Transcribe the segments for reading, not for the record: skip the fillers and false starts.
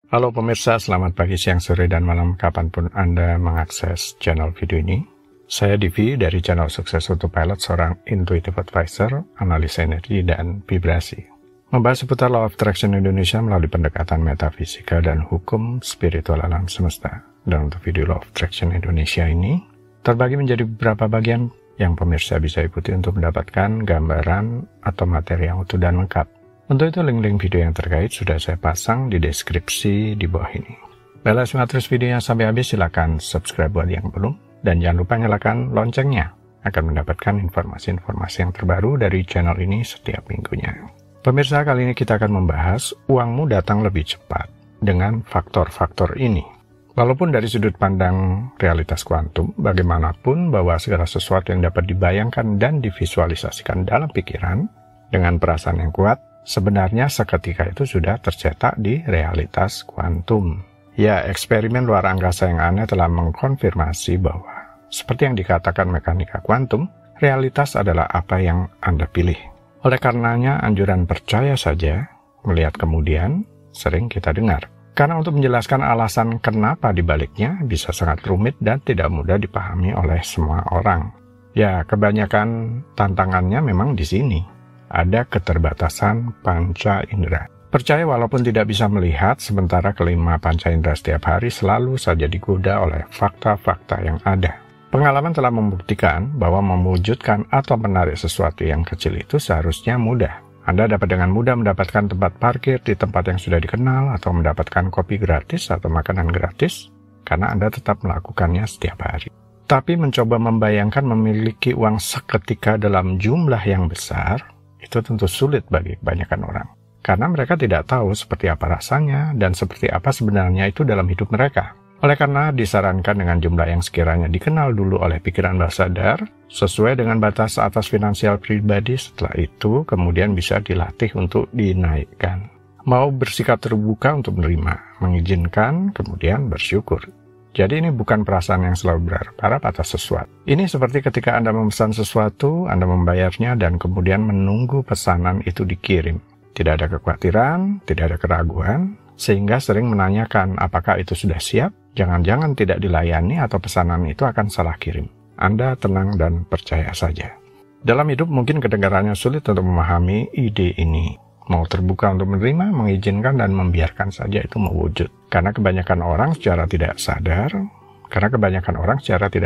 Halo pemirsa, selamat pagi, siang, sore, dan malam kapanpun Anda mengakses channel video ini. Saya Divi dari channel Sukses Autopilot, seorang intuitive advisor, analis energi, dan vibrasi. Membahas seputar Law of Attraction Indonesia melalui pendekatan metafisika dan hukum spiritual alam semesta. Dan untuk video Law of Attraction Indonesia ini, terbagi menjadi beberapa bagian yang pemirsa bisa ikuti untuk mendapatkan gambaran atau materi yang utuh dan lengkap. Untuk itu link-link video yang terkait sudah saya pasang di deskripsi di bawah ini. Bila simak terus videonya sampai habis, silakan subscribe buat yang belum. Dan jangan lupa nyalakan loncengnya, akan mendapatkan informasi-informasi yang terbaru dari channel ini setiap minggunya. Pemirsa, kali ini kita akan membahas uangmu datang lebih cepat dengan faktor-faktor ini. Walaupun dari sudut pandang realitas kuantum, bagaimanapun bahwa segala sesuatu yang dapat dibayangkan dan divisualisasikan dalam pikiran dengan perasaan yang kuat, sebenarnya seketika itu sudah tercetak di realitas kuantum. Ya, eksperimen luar angkasa yang aneh telah mengkonfirmasi bahwa, seperti yang dikatakan mekanika kuantum, realitas adalah apa yang Anda pilih. Oleh karenanya, anjuran percaya saja, melihat kemudian, sering kita dengar. Karena untuk menjelaskan alasan kenapa dibaliknya bisa sangat rumit dan tidak mudah dipahami oleh semua orang. Ya, kebanyakan tantangannya memang di sini. Ada keterbatasan panca indera. Percaya walaupun tidak bisa melihat, sementara kelima panca indera setiap hari selalu saja digoda oleh fakta-fakta yang ada. Pengalaman telah membuktikan bahwa mewujudkan atau menarik sesuatu yang kecil itu seharusnya mudah. Anda dapat dengan mudah mendapatkan tempat parkir di tempat yang sudah dikenal, atau mendapatkan kopi gratis atau makanan gratis, karena Anda tetap melakukannya setiap hari. Tapi mencoba membayangkan memiliki uang seketika dalam jumlah yang besar, itu tentu sulit bagi kebanyakan orang. Karena mereka tidak tahu seperti apa rasanya dan seperti apa sebenarnya itu dalam hidup mereka. Oleh karena disarankan dengan jumlah yang sekiranya dikenal dulu oleh pikiran bawah sadar, sesuai dengan batas atas finansial pribadi, setelah itu kemudian bisa dilatih untuk dinaikkan. Mau bersikap terbuka untuk menerima, mengizinkan, kemudian bersyukur. Jadi ini bukan perasaan yang selalu berharap atas sesuatu. Ini seperti ketika Anda memesan sesuatu, Anda membayarnya, dan kemudian menunggu pesanan itu dikirim. Tidak ada kekhawatiran, tidak ada keraguan, sehingga sering menanyakan apakah itu sudah siap, jangan-jangan tidak dilayani atau pesanan itu akan salah kirim. Anda tenang dan percaya saja. Dalam hidup mungkin kedengarannya sulit untuk memahami ide ini. Mau terbuka untuk menerima, mengizinkan, dan membiarkan saja itu mewujud. Karena kebanyakan orang secara tidak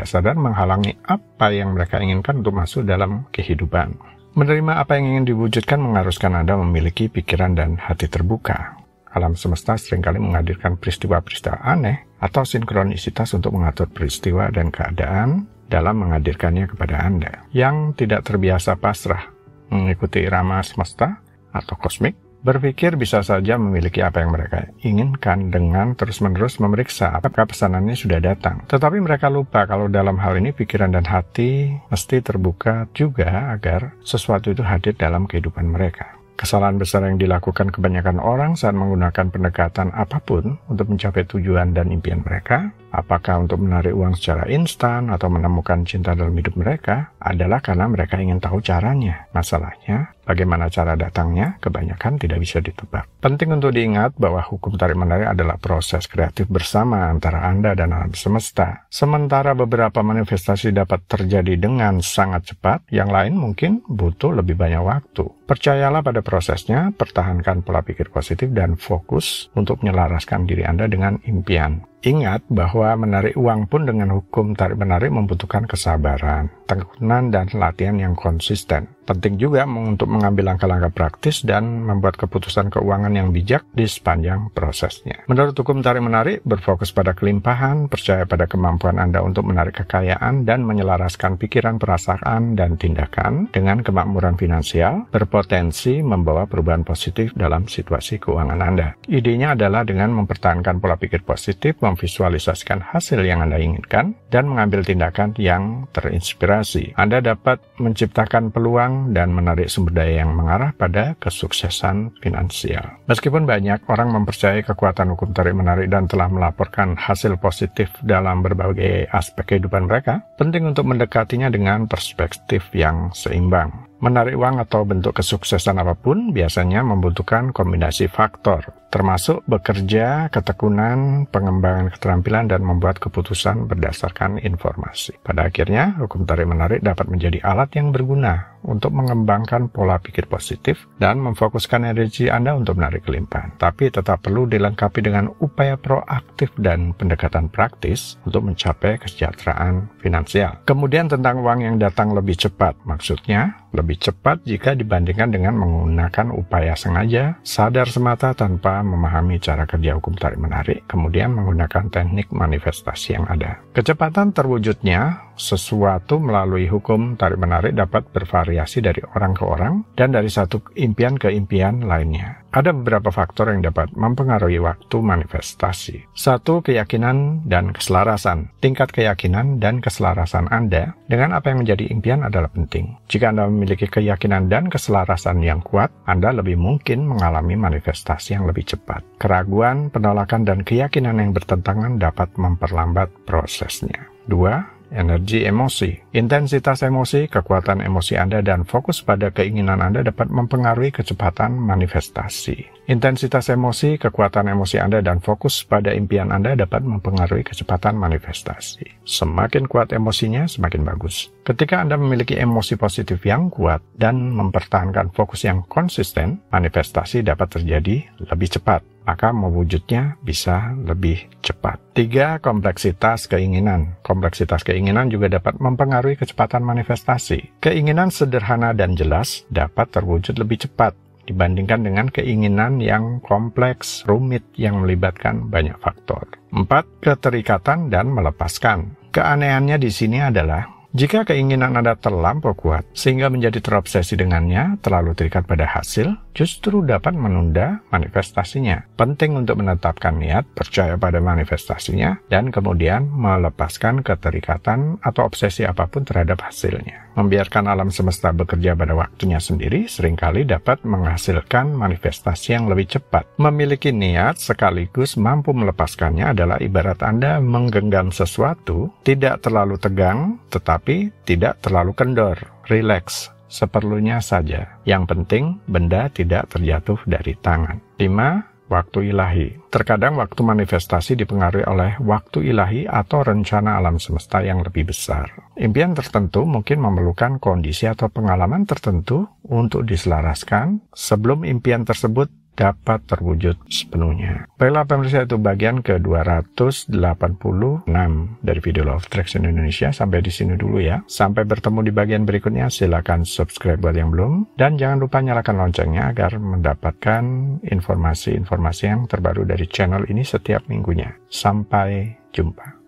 sadar menghalangi apa yang mereka inginkan untuk masuk dalam kehidupan. Menerima apa yang ingin diwujudkan mengharuskan Anda memiliki pikiran dan hati terbuka. Alam semesta seringkali menghadirkan peristiwa-peristiwa aneh atau sinkronisitas untuk mengatur peristiwa dan keadaan dalam menghadirkannya kepada Anda. Yang tidak terbiasa pasrah mengikuti irama semesta atau kosmik, berpikir bisa saja memiliki apa yang mereka inginkan dengan terus-menerus memeriksa apakah pesanannya sudah datang. Tetapi mereka lupa kalau dalam hal ini pikiran dan hati mesti terbuka juga agar sesuatu itu hadir dalam kehidupan mereka. Kesalahan besar yang dilakukan kebanyakan orang saat menggunakan pendekatan apapun untuk mencapai tujuan dan impian mereka, apakah untuk menarik uang secara instan atau menemukan cinta dalam hidup mereka, adalah karena mereka ingin tahu caranya. Masalahnya, bagaimana cara datangnya, kebanyakan tidak bisa ditebak. Penting untuk diingat bahwa hukum tarik-menarik adalah proses kreatif bersama antara Anda dan alam semesta. Sementara beberapa manifestasi dapat terjadi dengan sangat cepat, yang lain mungkin butuh lebih banyak waktu. Percayalah pada prosesnya, pertahankan pola pikir positif dan fokus untuk menyelaraskan diri Anda dengan impian. Ingat bahwa menarik uang pun dengan hukum tarik-menarik membutuhkan kesabaran, tekunian, dan latihan yang konsisten. Penting juga untuk mengambil langkah-langkah praktis dan membuat keputusan keuangan yang bijak di sepanjang prosesnya. Menurut hukum tarik-menarik, berfokus pada kelimpahan, percaya pada kemampuan Anda untuk menarik kekayaan, dan menyelaraskan pikiran, perasaan, dan tindakan dengan kemakmuran finansial, berpotensi membawa perubahan positif dalam situasi keuangan Anda. Idenya adalah dengan mempertahankan pola pikir positif, memvisualisasikan hasil yang Anda inginkan, dan mengambil tindakan yang terinspirasi. Anda dapat menciptakan peluang dan menarik sumber daya yang mengarah pada kesuksesan finansial. Meskipun banyak orang mempercayai kekuatan hukum tarik-menarik dan telah melaporkan hasil positif dalam berbagai aspek kehidupan mereka, penting untuk mendekatinya dengan perspektif yang seimbang. Menarik uang atau bentuk kesuksesan apapun biasanya membutuhkan kombinasi faktor, termasuk bekerja, ketekunan, pengembangan keterampilan, dan membuat keputusan berdasarkan informasi. Pada akhirnya, hukum tarik-menarik dapat menjadi alat yang berguna untuk mengembangkan pola pikir positif dan memfokuskan energi Anda untuk menarik kelimpahan. Tapi tetap perlu dilengkapi dengan upaya proaktif dan pendekatan praktis untuk mencapai kesejahteraan finansial. Kemudian tentang uang yang datang lebih cepat, maksudnya lebih cepat jika dibandingkan dengan menggunakan upaya sengaja, sadar semata tanpa memahami cara kerja hukum tarik-menarik, kemudian menggunakan teknik manifestasi yang ada. Kecepatan terwujudnya sesuatu melalui hukum tarik-menarik dapat bervariasi dari orang ke orang dan dari satu impian ke impian lainnya. Ada beberapa faktor yang dapat mempengaruhi waktu manifestasi. 1. Keyakinan dan keselarasan. Tingkat keyakinan dan keselarasan Anda dengan apa yang menjadi impian adalah penting. Jika Anda memiliki keyakinan dan keselarasan yang kuat, Anda lebih mungkin mengalami manifestasi yang lebih cepat. Keraguan, penolakan, dan keyakinan yang bertentangan dapat memperlambat prosesnya. 2. Energi emosi. Intensitas emosi, kekuatan emosi Anda, dan fokus pada keinginan Anda dapat mempengaruhi kecepatan manifestasi. Intensitas emosi, kekuatan emosi Anda, dan fokus pada impian Anda dapat mempengaruhi kecepatan manifestasi. Semakin kuat emosinya, semakin bagus. Ketika Anda memiliki emosi positif yang kuat dan mempertahankan fokus yang konsisten, manifestasi dapat terjadi lebih cepat, maka mewujudnya bisa lebih cepat. 3. Kompleksitas keinginan. Kompleksitas keinginan juga dapat mempengaruhi kecepatan manifestasi. Keinginan sederhana dan jelas dapat terwujud lebih cepat dibandingkan dengan keinginan yang kompleks, rumit, yang melibatkan banyak faktor. 4. Keterikatan dan melepaskan. Keanehannya di sini adalah jika keinginan Anda terlampau kuat sehingga menjadi terobsesi dengannya, terlalu terikat pada hasil, justru dapat menunda manifestasinya. Penting untuk menetapkan niat, percaya pada manifestasinya, dan kemudian melepaskan keterikatan atau obsesi apapun terhadap hasilnya. Membiarkan alam semesta bekerja pada waktunya sendiri seringkali dapat menghasilkan manifestasi yang lebih cepat. Memiliki niat sekaligus mampu melepaskannya adalah ibarat Anda menggenggam sesuatu, tidak terlalu tegang, tetapi tidak terlalu kendor, rileks, seperlunya saja. Yang penting, benda tidak terjatuh dari tangan. 5. Waktu ilahi. Terkadang waktu manifestasi dipengaruhi oleh waktu ilahi atau rencana alam semesta yang lebih besar. Impian tertentu mungkin memerlukan kondisi atau pengalaman tertentu untuk diselaraskan sebelum impian tersebut dapat terwujud sepenuhnya. Baiklah pemirsa, itu bagian ke-286 dari video Law of Attraction Indonesia. Sampai di sini dulu ya. Sampai bertemu di bagian berikutnya. Silakan subscribe buat yang belum. Dan jangan lupa nyalakan loncengnya agar mendapatkan informasi-informasi yang terbaru dari channel ini setiap minggunya. Sampai jumpa.